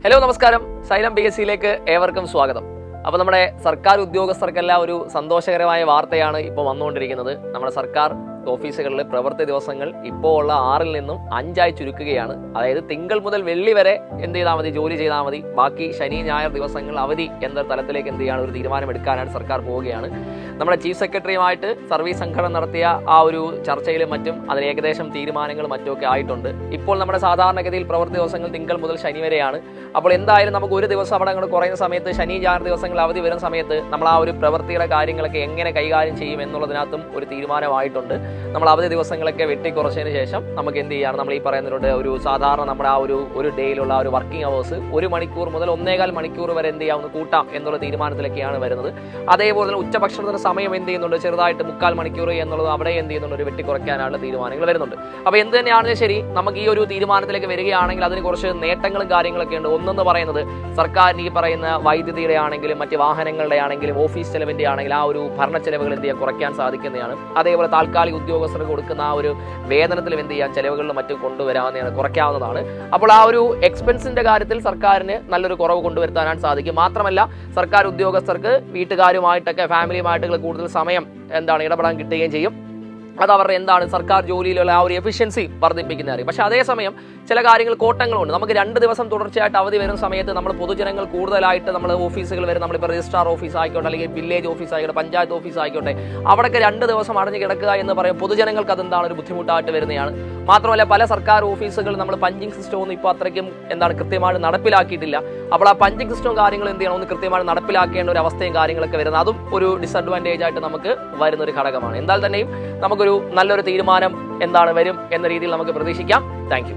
Hello നമസ്കാരം, xylem PSCയിലേക്ക് ഏവർക്കും സ്വാഗതം. അപ്പോൾ നമ്മുടെ സർക്കാർ ഉദ്യോഗസ്ഥർക്കെല്ലാം ഒരു സന്തോഷകരമായ വാർത്തയാണ് ഇപ്പോൾ വന്നുകൊണ്ടിരിക്കുന്നത്. നമ്മുടെ സർക്കാർ ഓഫീസുകളിൽ പ്രവൃത്തി ദിവസങ്ങൾ ഇപ്പോൾ ഉള്ള 6-ൽ നിന്നും 5-ആയി ചുരുക്കുകയാണ്. അതായത് തിങ്കൾ മുതൽ വെള്ളി വരെ എന്ത് ചെയ്താൽ മതി, ജോലി ചെയ്താൽ മതി, ബാക്കി ശനി ഞായർ ദിവസങ്ങൾ അവധി എന്ന തലത്തിലേക്ക് എന്ത് ചെയ്യാണ് ഒരു തീരുമാനമെടുക്കാനാണ് സർക്കാർ പോവുകയാണ്. നമ്മുടെ ചീഫ് സെക്രട്ടറിയുമായിട്ട് സർവീസ് സംഘടന നടത്തിയ ആ ഒരു ചർച്ചയിലും മറ്റും അതിന് ഏകദേശം തീരുമാനങ്ങൾ മറ്റുമൊക്കെ ആയിട്ടുണ്ട്. ഇപ്പോൾ നമ്മുടെ സാധാരണഗതിയിൽ പ്രവൃത്തി ദിവസങ്ങൾ തിങ്കൾ മുതൽ ശനി വരെയാണ്. അപ്പോൾ എന്തായാലും നമുക്ക് ഒരു ദിവസം അവിടെ അങ്ങോട്ട് കുറയുന്ന സമയത്ത് ശനി ഞായർ ദിവസങ്ങൾ അവധി വരുന്ന സമയത്ത് നമ്മൾ ആ ഒരു പ്രവൃത്തിയുടെ കാര്യങ്ങളൊക്കെ എങ്ങനെ കൈകാര്യം ചെയ്യും എന്നുള്ളതിനകത്തും ഒരു തീരുമാനമായിട്ടുണ്ട്. നമ്മൾ അവധി ദിവസങ്ങളൊക്കെ വെട്ടിക്കുറച്ചതിന് ശേഷം നമുക്ക് എന്ത് ചെയ്യാണ്, നമ്മൾ ഈ പറയുന്നതിലൂടെ ഒരു സാധാരണ നമ്മുടെ ആ ഒരു ഡേയിലുള്ള ഒരു വർക്കിംഗ് അവേഴ്സ് 1 മണിക്കൂർ മുതൽ 1.25 മണിക്കൂർ വരെ എന്ത് ചെയ്യാവുന്ന കൂട്ടാം എന്നുള്ള തീരുമാനത്തിലൊക്കെയാണ് വരുന്നത്. അതേപോലെ തന്നെ ഉച്ചഭക്ഷണത്തിന് സമയം എന്ത് ചെയ്യുന്നുണ്ട്, ചെറുതായിട്ട് 3/4 മണിക്കൂർ എന്നുള്ളത് അവിടെ എന്ത് ചെയ്യുന്നുണ്ട്, ഒരു വെട്ടിക്കുറയ്ക്കാനുള്ള തീരുമാനങ്ങൾ വരുന്നുണ്ട്. അപ്പോൾ എന്ത് തന്നെയാണെങ്കിലും ശരി, നമുക്ക് ഈ ഒരു തീരുമാനത്തിലേക്ക് വരികയാണെങ്കിൽ അതിന് കുറച്ച് നേട്ടങ്ങളും കാര്യങ്ങളൊക്കെ ഉണ്ട്. ഒന്നെന്ന് പറയുന്നത് സർക്കാരിന് ഈ പറയുന്ന വൈദ്യുതിയുടെ ആണെങ്കിലും മറ്റ് വാഹനങ്ങളുടെ ആണെങ്കിലും ഓഫീസ് ചെലവിൻ്റെ ആണെങ്കിലും ആ ഒരു ഭരണ ചെലവുകൾ എന്ത് ചെയ്യാൻ കുറയ്ക്കാൻ സാധിക്കുന്നതാണ്. അതേപോലെ താൽക്കാലിക ഉദ്യോഗസ്ഥർക്ക് കൊടുക്കുന്ന ആ ഒരു വേതനത്തിലും എന്ത് ചെയ്യാൻ ചെലവുകളിലും മറ്റും കൊണ്ടുവരാവുന്നതാണ്, കുറയ്ക്കാവുന്നതാണ്. അപ്പോൾ ആ ഒരു എക്സ്പെൻസിന്റെ കാര്യത്തിൽ സർക്കാരിന് നല്ലൊരു കുറവ് കൊണ്ടുവരുത്താനാണ് സാധിക്കും. മാത്രമല്ല സർക്കാർ ഉദ്യോഗസ്ഥർക്ക് വീട്ടുകാരുമായിട്ടൊക്കെ ഫാമിലിയുമായിട്ടൊക്കെ കൂടുതൽ സമയം ഇടപെടാൻ കിട്ടുകയും ചെയ്യും. അത് അവരുടെ സർക്കാർ ജോലിയിലുള്ള ആ ഒരു എഫിഷ്യൻസി വർദ്ധിപ്പിക്കുന്നതായിരിക്കും. പക്ഷേ അതേസമയം ചില കാര്യങ്ങൾ കോട്ടങ്ങളുണ്ട്. നമുക്ക് 2 ദിവസം തുടർച്ചയായിട്ട് അവധി വരുന്ന സമയത്ത് നമ്മൾ പൊതുജനങ്ങൾ കൂടുതലായിട്ട് നമ്മൾ ഓഫീസുകൾ വരും, നമ്മളിപ്പോൾ രജിസ്ട്രാർ ഓഫീസ് ആയിക്കോട്ടെ, അല്ലെങ്കിൽ വില്ലേജ് ഓഫീസ് ആയിക്കോട്ടെ, പഞ്ചായത്ത് ഓഫീസ് ആയിക്കോട്ടെ, അവിടെയൊക്കെ 2 ദിവസം അടഞ്ഞു കിടക്കുക എന്ന് പറയും പൊതുജനങ്ങൾക്ക് ഒരു ബുദ്ധിമുട്ടായിട്ട് വരുന്നതാണ്. മാത്രമല്ല പല സർക്കാർ ഓഫീസുകൾ നമ്മൾ പഞ്ചിങ് സിസ്റ്റം ഒന്നും ഇപ്പോൾ അത്രയ്ക്കും കൃത്യമായിട്ട് നടപ്പിലാക്കിയിട്ടില്ല. അപ്പോൾ ആ പഞ്ചിങ് സിസ്റ്റവും കാര്യങ്ങളും എന്ത് ചെയ്യണം, ഒന്ന് കൃത്യമായിട്ട് നടപ്പിലാക്കേണ്ട ഒരു അവസ്ഥയും കാര്യങ്ങളൊക്കെ വരുന്നത് അതും ഒരു ഡിസഡ്വാൻറ്റേജ് ആയിട്ട് നമുക്ക് വരുന്ന ഒരു ഘടകമാണ്. എന്നാൽ തന്നെയും നമുക്കൊരു നല്ലൊരു തീരുമാനം വരും എന്ന രീതിയിൽ നമുക്ക് പ്രതീക്ഷിക്കാം. Thank you.